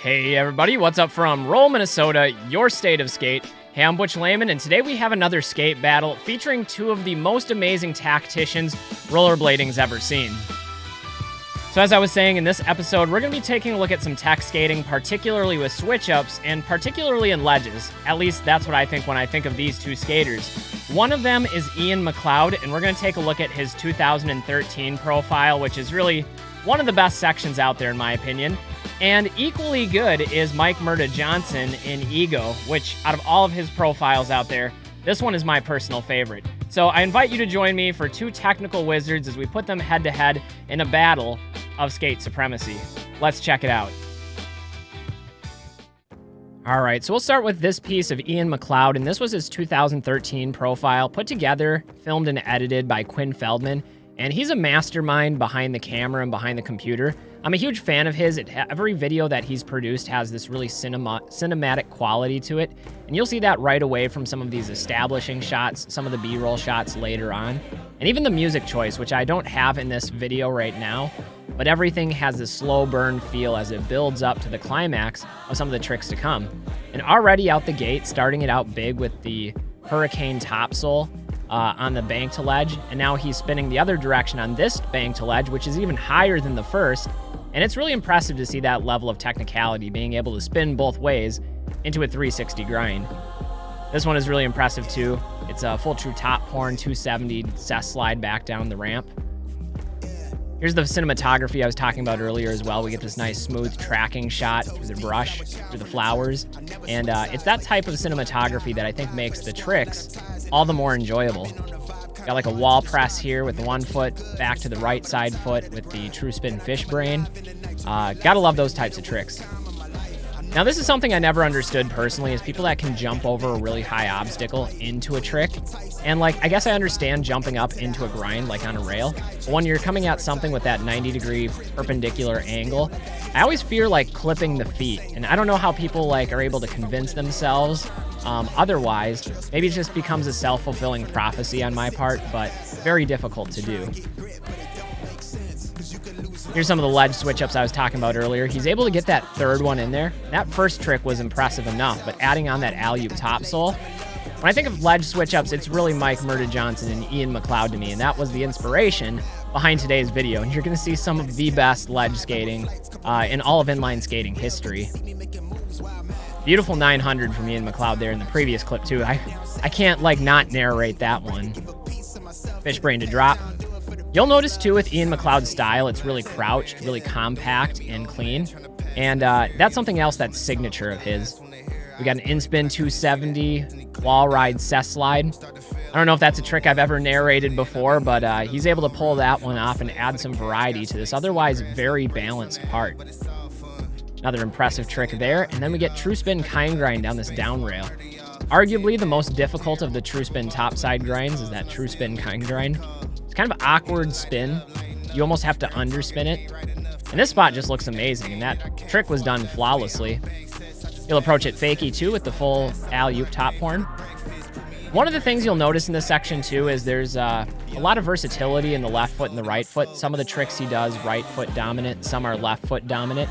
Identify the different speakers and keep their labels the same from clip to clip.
Speaker 1: Hey everybody, what's up from Roll, Minnesota, your state of skate. Hey, I'm Butch Lehman, and today we have another skate battle featuring two of the most amazing tacticians rollerblading's ever seen. So as I was saying, in this episode, we're going to be taking a look at some tech skating, particularly with switch-ups, and particularly in ledges. At least that's what I think when I think of these two skaters. One of them is Iain Mcleod, and we're going to take a look at his 2013 profile, which is really one of the best sections out there in my opinion. And equally good is Mike Murda Johnson in Ego, which out of all of his profiles out there, this one is my personal favorite. So I invite you to join me for two technical wizards as we put them head to head in a battle of skate supremacy. Let's check it out. All right, so we'll start with this piece of Iain Mcleod, and this was his 2013 profile, put together, filmed and edited by Quinn Feldman. And he's a mastermind behind the camera and behind the computer. I'm a huge fan of his. Every video that he's produced has this really cinematic quality to it. And you'll see that right away from some of these establishing shots, some of the B-roll shots later on. And even the music choice, which I don't have in this video right now. But everything has this slow burn feel as it builds up to the climax of some of the tricks to come. And already out the gate, starting it out big with the Hurricane topsole on the bank to ledge, and now he's spinning the other direction on this bank to ledge, which is even higher than the first. And it's really impressive to see that level of technicality, being able to spin both ways into a 360 grind. This one is really impressive too. It's a full true top horn, 270 cess slide back down the ramp. Here's the cinematography I was talking about earlier as well. We get this nice smooth tracking shot through the brush, through the flowers. And it's that type of cinematography that I think makes the tricks all the more enjoyable. Got like a wall press here with the one foot back to the right side foot with the true spin fish brain. Gotta love those types of tricks. Now this is something I never understood personally, is people that can jump over a really high obstacle into a trick. And like, I guess I understand jumping up into a grind like on a rail, but when you're coming at something with that 90-degree perpendicular angle, I always fear like clipping the feet. And I don't know how people like are able to convince themselves otherwise. Maybe it just becomes a self-fulfilling prophecy on my part, but very difficult to do. Here's some of the ledge switch-ups I was talking about earlier. He's able to get that third one in there. That first trick was impressive enough, but adding on that alley-oop topsole. When I think of ledge switch-ups, it's really Mike Murda Johnson and Iain Mcleod to me, and that was the inspiration behind today's video. And you're going to see some of the best ledge skating in all of inline skating history. Beautiful 900 from Iain Mcleod there in the previous clip, too. I can't, like, not narrate that one. Fish brain to drop. You'll notice, too, with Iain Mcleod's style, it's really crouched, really compact and clean. And that's something else that's signature of his. We got an in-spin 270 wall ride cess slide. I don't know if that's a trick I've ever narrated before, but he's able to pull that one off and add some variety to this otherwise very balanced part. Another impressive trick there. And then we get true spin kind grind down this down rail. Arguably the most difficult of the true spin topside grinds is that true spin kind grind. It's kind of an awkward spin. You almost have to underspin it. And this spot just looks amazing, and that trick was done flawlessly. You'll approach it fakie too with the full alley-oop top horn. One of the things you'll notice in this section too is there's a lot of versatility in the left foot and the right foot. Some of the tricks he does right foot dominant, some are left foot dominant.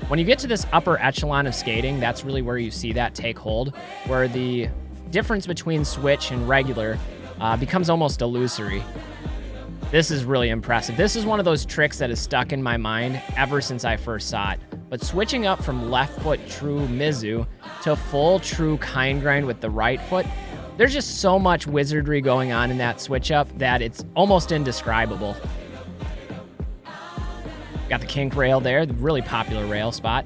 Speaker 1: When you get to this upper echelon of skating, that's really where you see that take hold, where the difference between switch and regular becomes almost illusory. This is really impressive. This is one of those tricks that has stuck in my mind ever since I first saw it. But switching up from left foot true Mizu to full true kind grind with the right foot, there's just so much wizardry going on in that switch up that it's almost indescribable. Got the kink rail there, the really popular rail spot.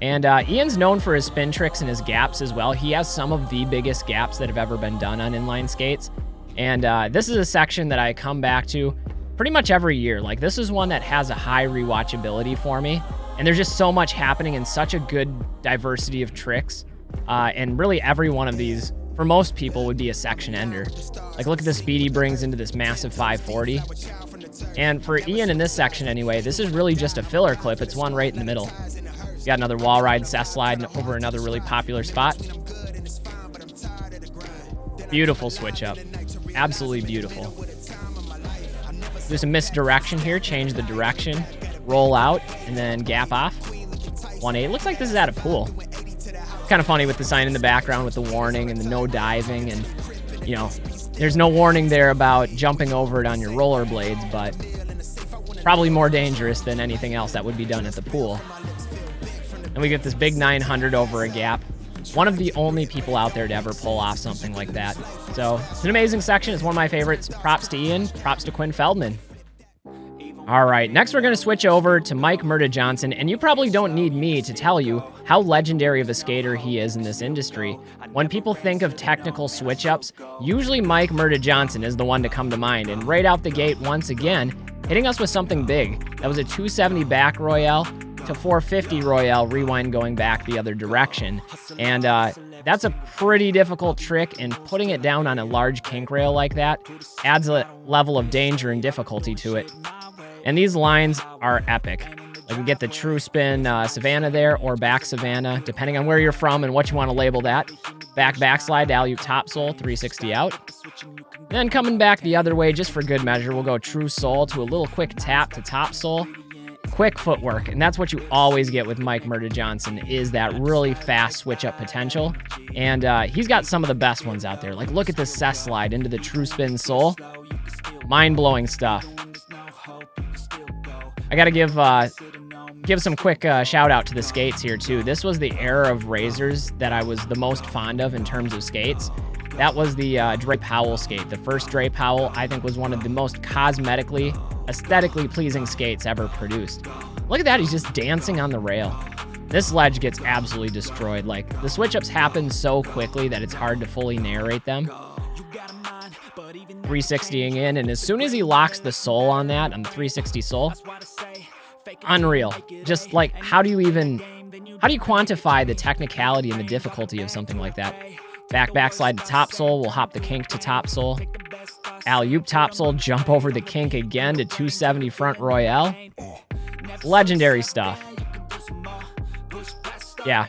Speaker 1: And Iain's known for his spin tricks and his gaps as well. He has some of the biggest gaps that have ever been done on inline skates. And this is a section that I come back to pretty much every year. Like, this is one that has a high rewatchability for me. And there's just so much happening and such a good diversity of tricks. And really every one of these, for most people, would be a section ender. Like, look at the speed he brings into this massive 540. And for Iain in this section anyway, this is really just a filler clip. It's one right in the middle. You got another wall ride cess slide over another really popular spot. Beautiful switch up. Absolutely beautiful. Do some misdirection here, change the direction. roll out, and then gap off. 1-8. Looks like this is at a pool. Kind of funny with the sign in the background with the warning and the no diving, and you know, there's no warning there about jumping over it on your rollerblades, but probably more dangerous than anything else that would be done at the pool. And we get this big 900 over a gap. One of the only people out there to ever pull off something like that. So it's an amazing section. It's one of my favorites. Props to Ian. Props to Quinn Feldman. All right, next we're going to switch over to Mike Murda Johnson, and you probably don't need me to tell you how legendary of a skater he is in this industry. When people think of technical switch-ups, usually Mike Murda Johnson is the one to come to mind, and right out the gate, once again, hitting us with something big. That was a 270 back Royale to 450 Royale rewind going back the other direction. And that's a pretty difficult trick, and putting it down on a large kink rail like that adds a level of danger and difficulty to it. And these lines are epic. Like we get the true spin Savannah there, or back Savannah, depending on where you're from and what you want to label that. Back backslide to alley-oop topsoul, 360 out. Then coming back the other way, just for good measure, we'll go true soul to a little quick tap to topsoul. Quick footwork, and that's what you always get with Mike Murda Johnson, is that really fast switch-up potential. And he's got some of the best ones out there. Like, look at this cess slide into the true spin soul. Mind-blowing stuff. I gotta give some quick shout-out to the skates here, too. This was the era of razors that I was the most fond of in terms of skates. That was the Dre Powell skate. The first Dre Powell, I think, was one of the most cosmetically, aesthetically pleasing skates ever produced. Look at that, he's just dancing on the rail. This ledge gets absolutely destroyed. Like, the switch-ups happen so quickly that it's hard to fully narrate them. 360ing in, and as soon as he locks the soul on that, on the 360 soul, unreal. Just like, how do you quantify the technicality and the difficulty of something like that? Back backslide to topsoul, we'll hop the kink to topsoul. Alley-oop topsoul, jump over the kink again to 270 front Royale. Legendary stuff. Yeah.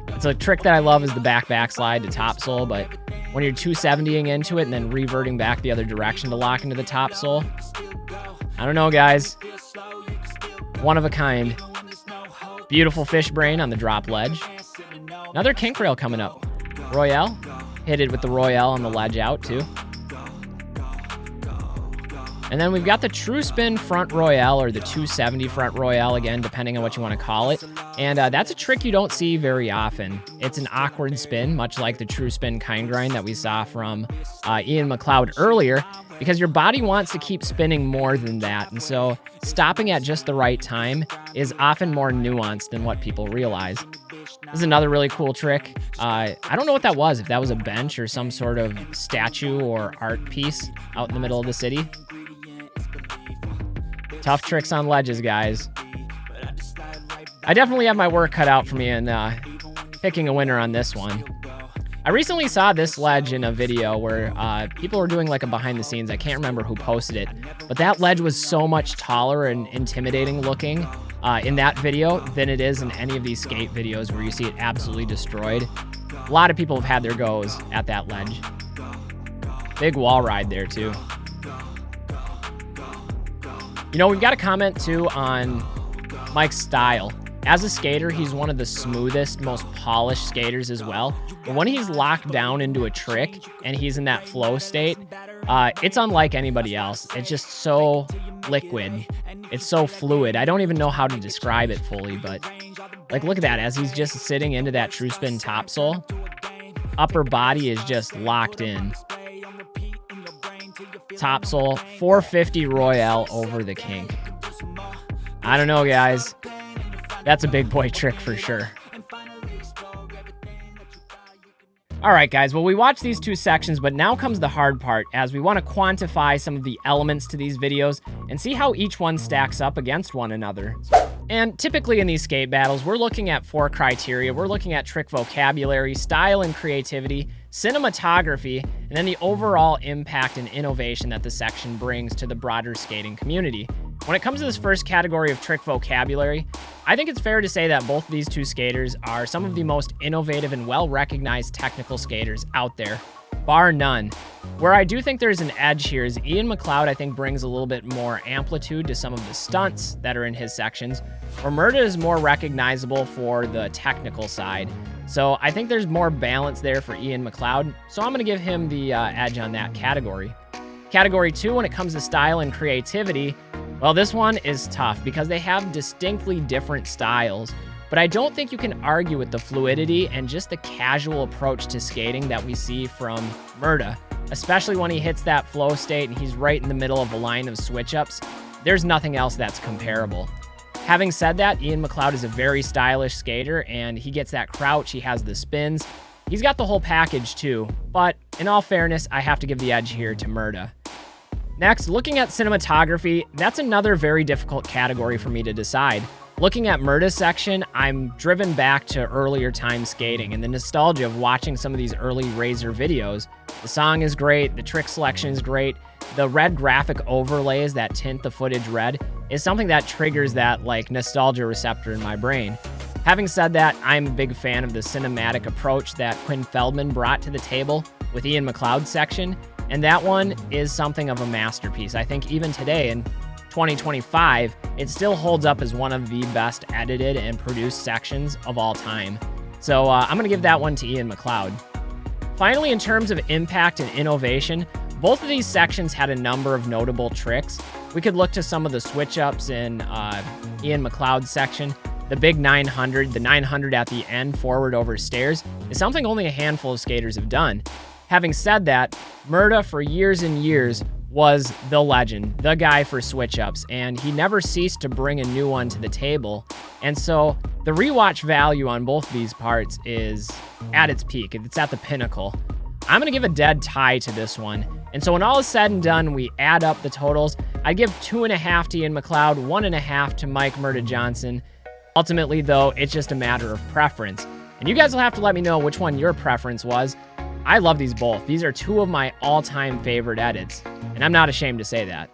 Speaker 1: It's a trick that I love, is the back backslide to topsoul, but when you're 270ing into it and then reverting back the other direction to lock into the topsoul, I don't know, guys. One of a kind. Beautiful fish brain on the drop ledge. Another kink rail coming up. Royale. Hit it with the Royale on the ledge out, too. And then we've got the true spin front Royale, or the 270 front Royale, again, depending on what you want to call it. And that's a trick you don't see very often. It's an awkward spin, much like the true spin kind grind that we saw from Iain Mcleod earlier, because your body wants to keep spinning more than that. And so stopping at just the right time is often more nuanced than what people realize. This is another really cool trick. I don't know what that was, if that was a bench or some sort of statue or art piece out in the middle of the city. Tough tricks on ledges, guys. I definitely have my work cut out for me in picking a winner on this one. I recently saw this ledge in a video where people were doing like a behind the scenes. I can't remember who posted it, but that ledge was so much taller and intimidating looking in that video than it is in any of these skate videos where you see it absolutely destroyed. A lot of people have had their goes at that ledge. Big wall ride there too. You know, we've got a comment too on Mike's style. As a skater, he's one of the smoothest, most polished skaters as well. But when he's locked down into a trick and he's in that flow state, it's unlike anybody else. It's just so liquid. It's so fluid. I don't even know how to describe it fully, but like, look at that. As he's just sitting into that true spin topsoul, upper body is just locked in. Topsoul, 450 Royale over the kink. I don't know, guys. That's a big boy trick for sure. All right, guys. Well, we watched these two sections, but now comes the hard part, as we want to quantify some of the elements to these videos and see how each one stacks up against one another. And typically in these skate battles, we're looking at 4 criteria. We're looking at trick vocabulary, style and creativity, cinematography, and then the overall impact and innovation that the section brings to the broader skating community. When it comes to this first category of trick vocabulary, I think it's fair to say that both of these two skaters are some of the most innovative and well-recognized technical skaters out there, bar none. Where I do think there's an edge here is Iain Mcleod, I think, brings a little bit more amplitude to some of the stunts that are in his sections, where Murda is more recognizable for the technical side. So I think there's more balance there for Iain Mcleod, so I'm going to give him the edge on that category. Category 2, when it comes to style and creativity, well, this one is tough because they have distinctly different styles, but I don't think you can argue with the fluidity and just the casual approach to skating that we see from Murda, especially when he hits that flow state and he's right in the middle of a line of switch-ups. There's nothing else that's comparable. Having said that, Iain Mcleod is a very stylish skater, and he gets that crouch, he has the spins. He's got the whole package too, but in all fairness, I have to give the edge here to Murda. Next, looking at cinematography, that's another very difficult category for me to decide. Looking at Murda's section, I'm driven back to earlier time skating and the nostalgia of watching some of these early Razor videos. The song is great, the trick selection is great, the red graphic overlays that tint the footage red is something that triggers that like nostalgia receptor in my brain. Having said that, I'm a big fan of the cinematic approach that Quinn Feldman brought to the table with Iain Mcleod's section, and that one is something of a masterpiece. I think even today in 2025, it still holds up as one of the best edited and produced sections of all time. So I'm going to give that one to Iain Mcleod. Finally, in terms of impact and innovation, both of these sections had a number of notable tricks. We could look to some of the switch-ups in Iain Mcleod's section. The big 900, the 900 at the end forward over stairs, is something only a handful of skaters have done. Having said that, Murda for years and years was the legend, the guy for switch-ups, and he never ceased to bring a new one to the table. And so the rewatch value on both these parts is at its peak. It's at the pinnacle. I'm going to give a dead tie to this one. And so when all is said and done, we add up the totals. I give 2.5 to Iain Mcleod, 1.5 to Mike Murda Johnson. Ultimately, though, it's just a matter of preference. And you guys will have to let me know which one your preference was. I love these both. These are two of my all-time favorite edits, and I'm not ashamed to say that.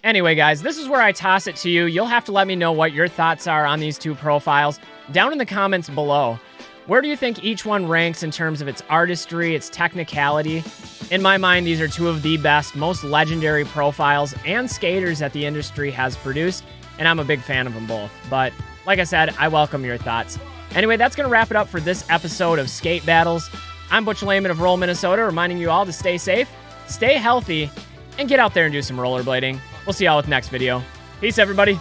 Speaker 1: Anyway, guys, this is where I toss it to you. You'll have to let me know what your thoughts are on these two profiles down in the comments below. Where do you think each one ranks in terms of its artistry, its technicality? In my mind, these are two of the best, most legendary profiles and skaters that the industry has produced, and I'm a big fan of them both. But like I said, I welcome your thoughts. Anyway, that's going to wrap it up for this episode of Skate Battles. I'm Butch Lehman of Roll, Minnesota, reminding you all to stay safe, stay healthy, and get out there and do some rollerblading. We'll see y'all with the next video. Peace, everybody.